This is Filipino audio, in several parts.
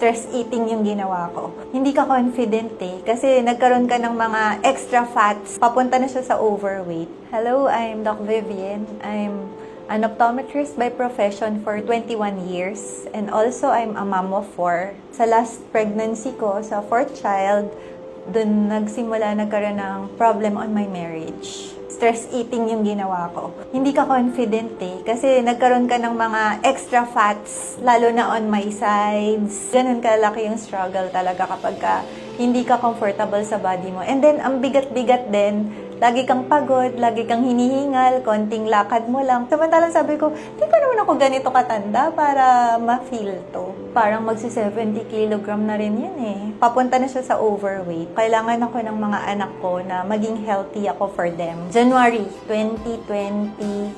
stress eating yung ginawa ko. Hindi ka confident kasi nagkaroon ka ng mga extra fats. Papunta na siya sa overweight. Hello, I'm Doc Vivian. I'm an optometrist by profession for 21 years. And also, I'm a mom of 4. Sa last pregnancy ko, sa 4th child, dun nagkaroon ng problem on my marriage. Stress eating yung ginawa ko. Hindi ka confident kasi nagkaroon ka ng mga extra fats, lalo na on my sides. Ganun kalaki yung struggle talaga kapag hindi ka comfortable sa body mo. And then, ang bigat-bigat din, lagi kang pagod, lagi kang hinihingal, konting lakad mo lang. Samantalang sabi ko, di pa naman ako ganito katanda para ma-feel to. Parang magsi-70 kilogram na rin yun Papunta na siya sa overweight. Kailangan ako ng mga anak ko na maging healthy ako for them. January 2026.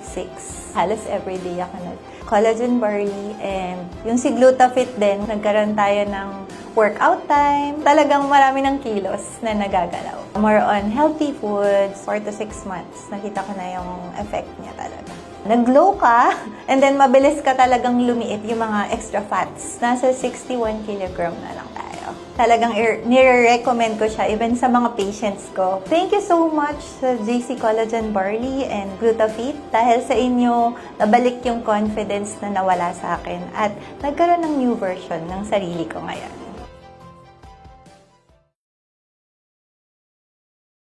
Halos everyday ako collagen barley and yung si Glutafit din, nagkaroon tayo ng workout time. Talagang marami ng kilos na nagagalaw. More on healthy foods, 4 to 6 months. Nakita ko na yung effect niya talaga. Nag-glow ka, and then mabilis ka talagang lumiit yung mga extra fats. Nasa 61 kilogram na lang tayo. Talagang nire-recommend ko siya even sa mga patients ko. Thank you so much sa JC Collagen Barley and Glutafit. Dahil sa inyo, nabalik yung confidence na nawala sa akin at nagkaroon ng new version ng sarili ko ngayon.